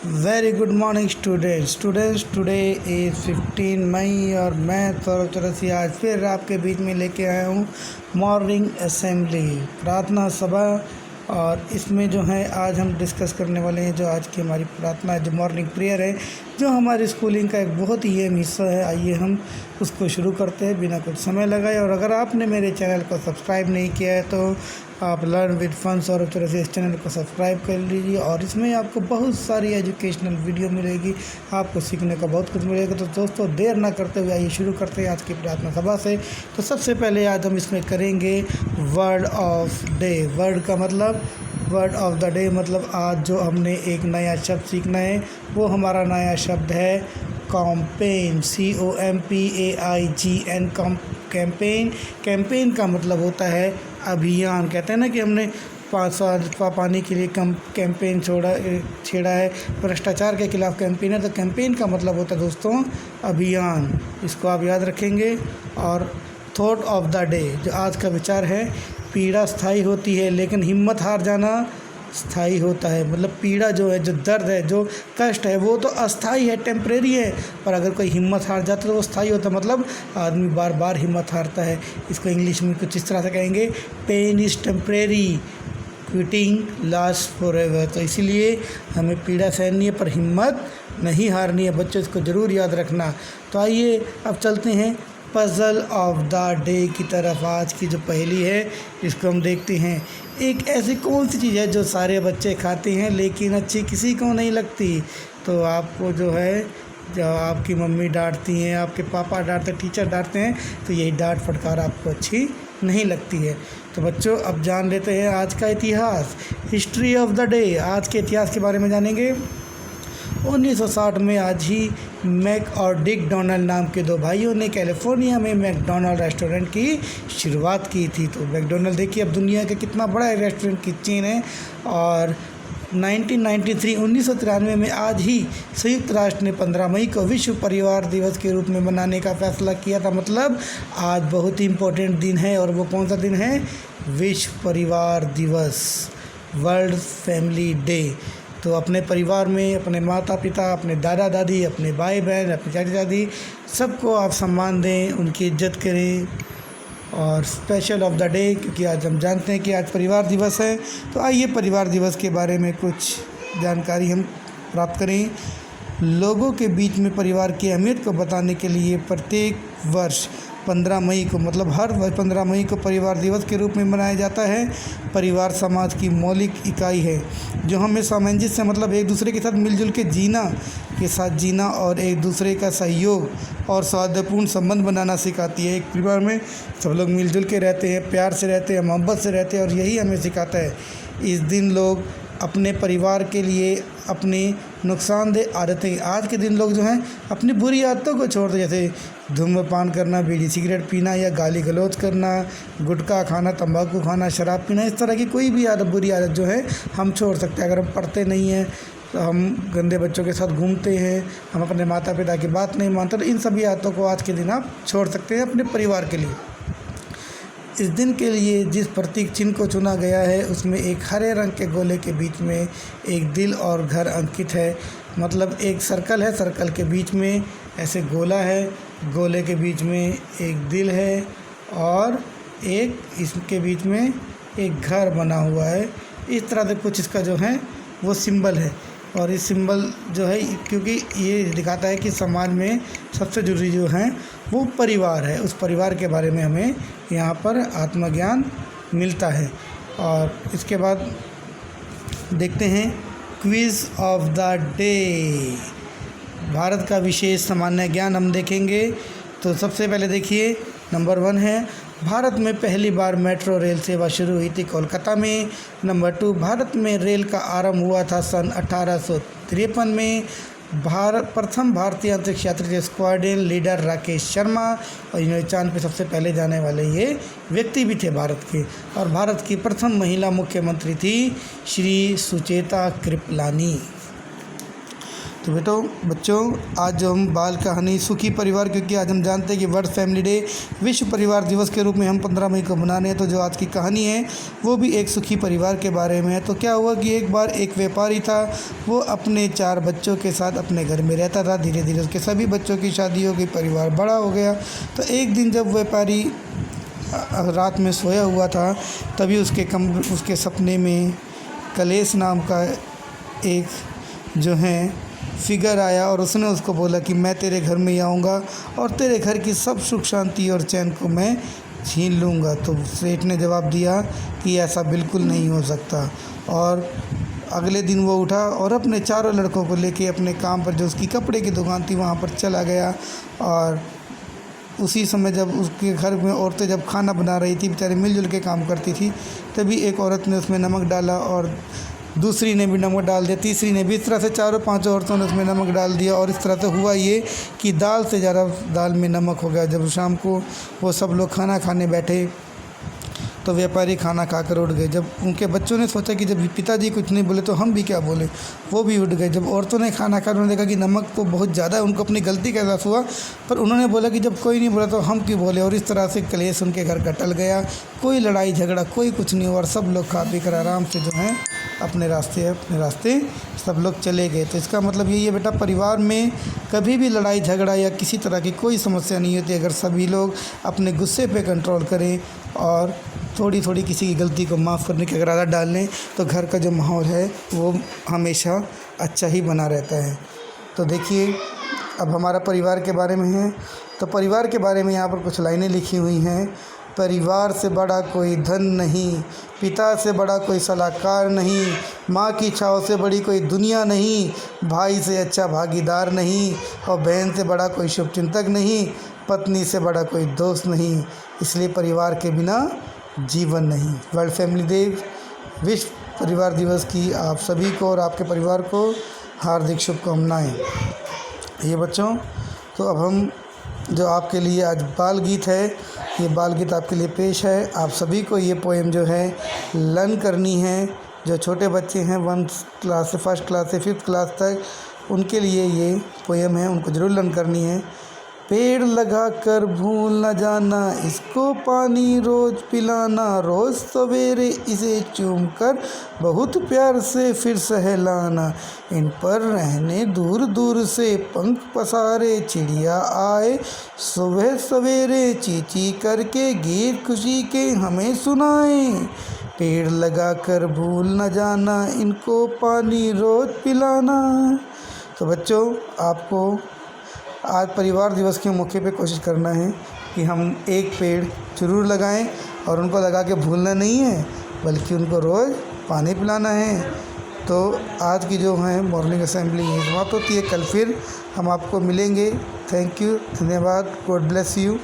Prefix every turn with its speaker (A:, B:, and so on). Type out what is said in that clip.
A: Very good morning students today is 15 मई और मैं सौरभ चौरसिया आज फिर आपके बीच में लेके आया हूँ मॉर्निंग असेंबली प्रार्थना सभा। और इसमें जो है आज हम डिस्कस करने वाले हैं जो आज की हमारी प्रार्थना जो मॉर्निंग प्रेयर है, जो हमारी स्कूलिंग का एक बहुत ही अहम हिस्सा है। आइए हम उसको शुरू करते हैं बिना कुछ समय लगाए। और अगर आपने मेरे चैनल को सब्सक्राइब नहीं किया है तो आप learn with fun Saurabh Chaurasia इस चैनल को सब्सक्राइब कर लीजिए और इसमें आपको बहुत सारी एजुकेशनल वीडियो मिलेगी, आपको सीखने का बहुत कुछ मिलेगा। तो दोस्तों देर ना करते हुए आइए शुरू करते हैं आज की प्रार्थना सभा से। तो सबसे पहले आज हम इसमें करेंगे word of day. Word of the day मतलब आज जो हमने एक नया शब्द सीखना है वो हमारा नया शब्द है कॉम्पेन, COMPAIGN। कैंपेन, कैंपेन का मतलब होता है अभियान। कहते हैं ना कि हमने 5 साल पानी के लिए कैंपेन छेड़ा है, भ्रष्टाचार के खिलाफ कैंपेन है। तो कैंपेन का मतलब होता है दोस्तों अभियान, इसको आप याद रखेंगे। और थॉट ऑफ द डे जो आज का विचार है, पीड़ा स्थायी होती है लेकिन हिम्मत हार जाना स्थायी होता है। मतलब पीड़ा जो है, जो दर्द है, जो कष्ट है वो तो अस्थाई है, टेम्परेरी है, पर अगर कोई हिम्मत हार जाता है तो वो स्थायी होता है। मतलब आदमी बार बार हिम्मत हारता है। इसको इंग्लिश में कुछ इस तरह से कहेंगे, pain is temporary, quitting last forever. तो इसीलिए हमें पीड़ा सहनी है पर हिम्मत नहीं हारनी है। बच्चों इसको ज़रूर याद रखना। तो आइए अब चलते हैं पज़ल ऑफ द डे की तरफ। आज की जो पहेली है इसको हम देखते हैं। एक ऐसी कौन सी चीज़ है जो सारे बच्चे खाते हैं लेकिन अच्छी किसी को नहीं लगती? तो आपको जो है, जब आपकी मम्मी डांटती हैं, आपके पापा डांटते, टीचर डांटते हैं, तो यही डांट फटकार आपको अच्छी नहीं लगती है। तो बच्चों अब जान लेते हैं आज का इतिहास, हिस्ट्री ऑफ द डे। आज के इतिहास के बारे में जानेंगे। 1960 में आज ही मैक और डिक डोनाल्ड नाम के दो भाइयों ने कैलिफोर्निया में मैकडोनल्ड रेस्टोरेंट की शुरुआत की थी। तो मैकडोनल्ड देखिए अब दुनिया का कितना बड़ा रेस्टोरेंट की चेन है। और 1993 में आज ही संयुक्त राष्ट्र ने 15 मई को विश्व परिवार दिवस के रूप में मनाने का फैसला किया था। मतलब आज बहुत ही इम्पोर्टेंट दिन है। और वो कौन सा दिन है? विश्व परिवार दिवस, वर्ल्ड फैमिली डे। तो अपने परिवार में अपने माता पिता, अपने दादा दादी, अपने भाई बहन, अपने चाचा चाची, सबको आप सम्मान दें, उनकी इज्जत करें। और स्पेशल ऑफ द डे क्योंकि आज हम जानते हैं कि आज परिवार दिवस है। तो आइए परिवार दिवस के बारे में कुछ जानकारी हम प्राप्त करें। लोगों के बीच में परिवार की अहमियत को बताने के लिए प्रत्येक वर्ष 15 मई को, मतलब हर वर्ष 15 मई को परिवार दिवस के रूप में मनाया जाता है। परिवार समाज की मौलिक इकाई है जो हमें सामंजस्य, मतलब एक दूसरे के साथ मिलजुल के जीना और एक दूसरे का सहयोग और सौहार्दपूर्ण संबंध बनाना सिखाती है। एक परिवार में सब लोग मिलजुल के रहते हैं, प्यार से रहते हैं, मोहब्बत से रहते हैं और यही हमें सिखाता है। इस दिन लोग अपने परिवार के लिए अपनी नुकसानदेह आदतें, आज के दिन लोग जो हैं अपनी बुरी आदतों को छोड़ते, जैसे धूम्रपान करना, बीड़ी सिगरेट पीना या गाली गलौज करना, गुटखा खाना, तंबाकू खाना, शराब पीना, इस तरह की कोई भी आदत, बुरी आदत जो है हम छोड़ सकते हैं। अगर हम पढ़ते नहीं हैं तो हम गंदे बच्चों के साथ घूमते हैं, हम अपने माता पिता की बात नहीं मानते, तो इन सभी आदतों को आज के दिन आप छोड़ सकते हैं अपने परिवार के लिए। इस दिन के लिए जिस प्रतीक चिन्ह को चुना गया है उसमें एक हरे रंग के गोले के बीच में एक दिल और घर अंकित है। मतलब एक सर्कल है, सर्कल के बीच में ऐसे गोला है, गोले के बीच में एक दिल है और एक इसके बीच में एक घर बना हुआ है। इस तरह से कुछ इसका जो है वो सिंबल है। और इस सिंबल जो है क्योंकि ये दिखाता है कि समाज में सबसे ज़रूरी जो है वो परिवार है। उस परिवार के बारे में हमें यहाँ पर आत्मज्ञान मिलता है। और इसके बाद देखते हैं quiz of the day. Bharat का विशेष सामान्य ज्ञान हम देखेंगे। तो सबसे पहले देखिए नंबर 1 है, भारत में पहली बार मेट्रो रेल सेवा शुरू हुई थी कोलकाता में। नंबर 2, भारत में रेल का आरंभ हुआ था सन 1853 में। प्रथम भारतीय अंतरिक्ष यात्री थे स्क्वाड्रन लीडर राकेश शर्मा और इन्होंने चांद पे सबसे पहले जाने वाले ये व्यक्ति भी थे भारत के। और भारत की प्रथम महिला मुख्यमंत्री थी श्री सुचेता कृपलानी। तो बच्चों आज जो हम बाल कहानी सुखी परिवार, क्योंकि आज हम जानते हैं कि वर्ल्ड फैमिली डे विश्व परिवार दिवस के रूप में हम 15 मई को मनाने हैं। तो जो आज की कहानी है वो भी एक सुखी परिवार के बारे में है। तो क्या हुआ कि एक बार एक व्यापारी था, वो अपने 4 बच्चों के साथ अपने घर में रहता था। धीरे धीरे उसके सभी बच्चों की शादी हो गई, परिवार बड़ा हो गया। तो एक दिन जब व्यापारी रात में सोया हुआ था, तभी उसके सपने में कलेश नाम का एक जो है फिगर आया और उसने उसको बोला कि मैं तेरे घर में आऊँगा और तेरे घर की सब सुख शांति और चैन को मैं छीन लूँगा। तो सेठ ने जवाब दिया कि ऐसा बिल्कुल नहीं हो सकता। और अगले दिन वो उठा और अपने 4 लड़कों को लेके अपने काम पर, जो उसकी कपड़े की दुकान थी, वहाँ पर चला गया। और उसी समय जब उसके घर में औरतें जब खाना बना रही थी, बेचारी मिलजुल के काम करती थी, तभी एक औरत ने उसमें नमक डाला और दूसरी ने भी नमक डाल दिया, तीसरी ने भी। इस तरह से 4-5 औरतों ने उसमें नमक डाल दिया और इस तरह से हुआ ये कि दाल से ज़्यादा दाल में नमक हो गया। जब शाम को वो सब लोग खाना खाने बैठे तो व्यापारी खाना खाकर उठ गए। जब उनके बच्चों ने सोचा कि जब पिताजी कुछ नहीं बोले तो हम भी क्या बोले, वो भी उठ गए। जब औरतों ने खाना खाया, उन्होंने देखा कि नमक तो बहुत ज़्यादा है, उनको अपनी गलती का एहसास हुआ, पर उन्होंने बोला कि जब कोई नहीं बोला तो हम क्यों बोले। और इस तरह से कलेश उनके घर का टल गया। कोई लड़ाई झगड़ा कोई कुछ नहीं हुआ और सब लोग खा पी कर आराम से जो है अपने रास्ते सब लोग चले गए। तो इसका मतलब यही है बेटा, परिवार में कभी भी लड़ाई झगड़ा या किसी तरह की कोई समस्या नहीं होती अगर सभी लोग अपने गुस्से पे कंट्रोल करें और थोड़ी थोड़ी किसी की गलती को माफ़ करने की अगर आदत डाल लें, तो घर का जो माहौल है वो हमेशा अच्छा ही बना रहता है। तो देखिए, अब हमारा परिवार के बारे में है, तो परिवार के बारे में यहाँ पर कुछ लाइनें लिखी हुई हैं। परिवार से बड़ा कोई धन नहीं, पिता से बड़ा कोई सलाहकार नहीं, माँ की छाँव से बड़ी कोई दुनिया नहीं, भाई से अच्छा भागीदार नहीं और बहन से बड़ा कोई शुभचिंतक नहीं, पत्नी से बड़ा कोई दोस्त नहीं, इसलिए परिवार के बिना जीवन नहीं। वर्ल्ड फैमिली डे विश्व परिवार दिवस की आप सभी को और आपके परिवार को हार्दिक शुभकामनाएँ। ये बच्चों, तो अब हम जो आपके लिए आज बाल गीत है, ये बाल गीत आपके लिए पेश है। आप सभी को ये पोएम जो है लर्न करनी है। जो छोटे बच्चे हैं 1 क्लास से 1st क्लास से 5th क्लास तक, उनके लिए ये पोएम है, उनको ज़रूर लर्न करनी है। पेड़ लगा कर भूल न जाना, इसको पानी रोज़ पिलाना, रोज़ सवेरे इसे चूम कर बहुत प्यार से फिर सहलाना, इन पर रहने दूर दूर से पंख पसारे चिड़िया आए, सुबह सवेरे चींची करके गीत खुशी के हमें सुनाए। पेड़ लगा कर भूल न जाना, इनको पानी रोज़ पिलाना। तो बच्चों, आपको आज परिवार दिवस के मौके पे कोशिश करना है कि हम एक पेड़ ज़रूर लगाएं और उनको लगा के भूलना नहीं है, बल्कि उनको रोज़ पानी पिलाना है। तो आज की जो है मॉर्निंग असेंबली समाप्त होती है। कल फिर हम आपको मिलेंगे। थैंक यू, धन्यवाद, गॉड ब्लेस यू।